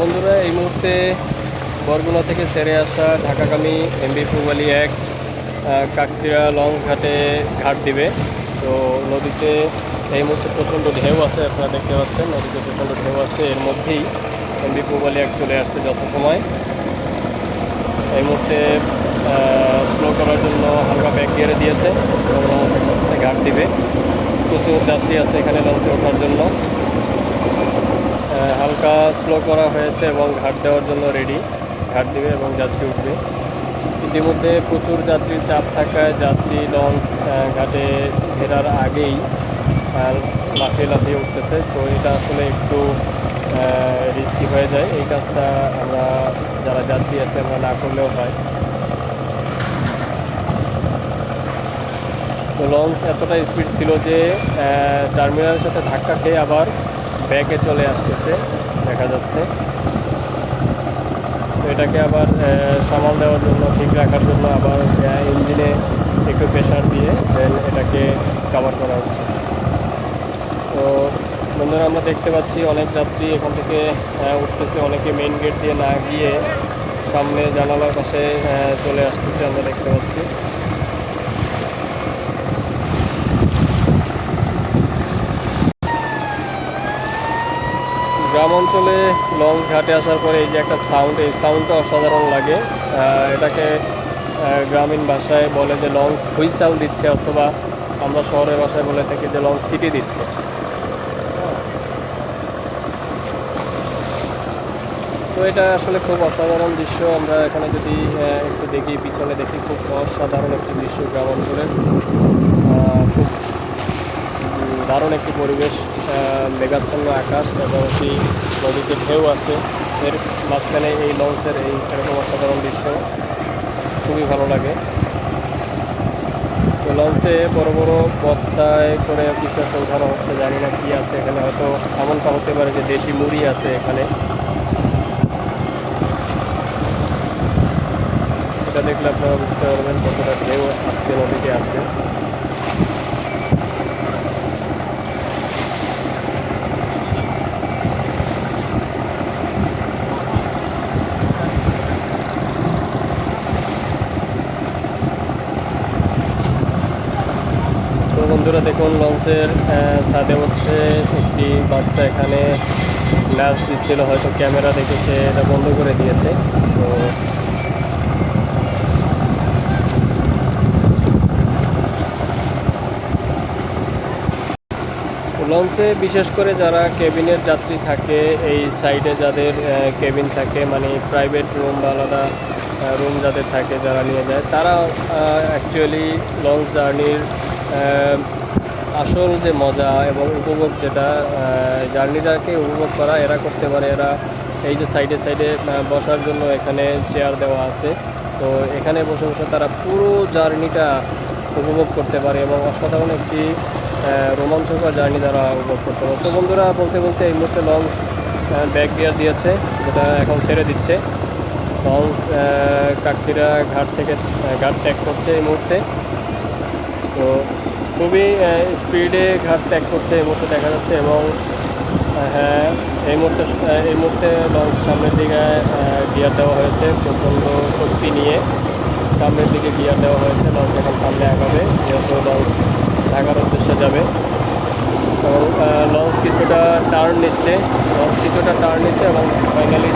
বন্ধুরা, এই মুহূর্তে বরগুনা থেকে ছেড়ে আসা ঢাকাগামী এমবি পূবালী 1 কাকচিড়া লঞ্চ ঘাটে ঘাট দিবে। তো নদীতে এই মুহূর্তে প্রচণ্ড ঢেউ আছে, আপনারা দেখতে পাচ্ছেন নদীতে প্রচণ্ড ঢেউ আছে। এর মধ্যেই এমবি পূবালী 1 চলে আসছে যত সময়। এই মুহূর্তে স্লো করার জন্য হালকা ব্যাক গিয়ারে দিয়েছে এবং ঘাট দিবে। প্রচুর যাত্রী আছে এখানে লঞ্চে ওঠার জন্য। হালকা স্লো করা হয়েছে এবং ঘাট দেওয়ার জন্য রেডি, ঘাট দিবে এবং যাত্রী উঠবে। ইতিমধ্যে প্রচুর যাত্রীর চাপ থাকায় যাত্রী লঞ্চ ঘাটে ফেরার আগেই লাফিয়ে লাফিয়ে উঠতেছে। তো এটা আসলে একটু রিস্কি হয়ে যায়। এই কাজটা আমরা যারা যাত্রী আছে আমরা না করলেও হয়। তো লঞ্চ এতটা স্পিড ছিল যে টার্মিনালের সাথে ধাক্কা খেয়ে আবার ব্যাকে চলে আসতেছে দেখা যাচ্ছে। তো এটাকে আবার সামাল দেওয়ার জন্য, ঠিক রাখার জন্য আবার ইঞ্জিনে একটু প্রেশার দিয়ে দেন এটাকে কভার করা হচ্ছে। তো বন্ধুরা, আমরা দেখতে পাচ্ছি অনেক যাত্রী এখান থেকে উঠতেছে, অনেকে মেইন গেট দিয়ে না গিয়ে সামনে জানালার পাশে চলে আসতেছে, আমরা দেখতে পাচ্ছি। গ্রাম অঞ্চলে লঞ্চ ঘাটে আসার পরে এই যে একটা সাউন্ড, এই সাউন্ডটা অসাধারণ লাগে। এটাকে গ্রামীণ ভাষায় বলে যে লঞ্চ হুইসেল দিচ্ছে, অথবা আমরা শহরের ভাষায় বলে থাকি যে লঞ্চ সিটি দিচ্ছে। তো এটা আসলে খুব অসাধারণ দৃশ্য। আমরা এখানে যদি একটু দেখি, পিছনে দেখি, খুব অসাধারণ একটি দৃশ্য গ্রাম অঞ্চলের। খুব দারুণ একটি পরিবেশ, মেঘাচ্ছন্ন আকাশ এবং একটি নদীতে ঢেউ আছে, এর মাঝখানে এই লঞ্চের এই এরকম অসাধারণ দৃশ্য খুবই ভালো লাগে। তো লঞ্চে বড় বড় বস্তায় করে কিছু একটা উঠানো হচ্ছে, জানি না কী আছে এখানে। হয়তো এমনটা হতে পারে যে দেশি মুড়ি আছে এখানে। এটা দেখলে আপনারা বুঝতে পারবেন কতটা ঢেউ আজকে নদীতে আছে। তো বন্ধুরা দেখুন, লঞ্চের ছাদে হচ্ছে একটি বাচ্চা এখানে ল্যাস দিচ্ছিল, হয়তো ক্যামেরা দেখেছে, এটা বন্ধ করে দিয়েছে। তো লঞ্চে বিশেষ করে যারা কেবিনের যাত্রী থাকে, এই সাইডে যাদের কেবিন থাকে, মানে প্রাইভেট রুম বা আলাদা রুম যাদের থাকে, যারা নিয়ে যায়, তারা অ্যাকচুয়ালি লঞ্চ জার্নির আসল যে মজা এবং উপভোগ, যেটা জার্নিটাকে উপভোগ করা এরা করতে পারে। এরা এই যে সাইডে সাইডে বসার জন্য এখানে চেয়ার দেওয়া আছে, তো এখানে বসে বসে তারা পুরো জার্নিটা উপভোগ করতে পারে এবং অসাধারণ একটি রোমাঞ্চকর জার্নি তারা উপভোগ করতে পারে। তো বন্ধুরা, বলতে বলতে এই মুহূর্তে লঞ্চ ব্যাক গিয়ার দিয়েছে, যেটা এখন ছেড়ে দিচ্ছে। লঞ্চ কাকচিড়া ঘাট থেকে ঘাট ত্যাগ করছে এই মুহূর্তে। তো খুবই স্পিডে ঘাট ত্যাগ করছে এই মুহূর্তে দেখা যাচ্ছে। এবং হ্যাঁ, এই মুহূর্তে লঞ্চ সামনের দিকে গিয়ার দেওয়া হয়েছে, প্রচণ্ড শক্তি নিয়ে সামনের দিকে গিয়ার দেওয়া হয়েছে। লঞ্চ এখন সামনে আগাবে, যেহেতু লঞ্চ ঢাকার উদ্দেশ্যে যাবে। এবং লঞ্চ কিছুটা টার্ন নিচ্ছে এবং ফাইনালি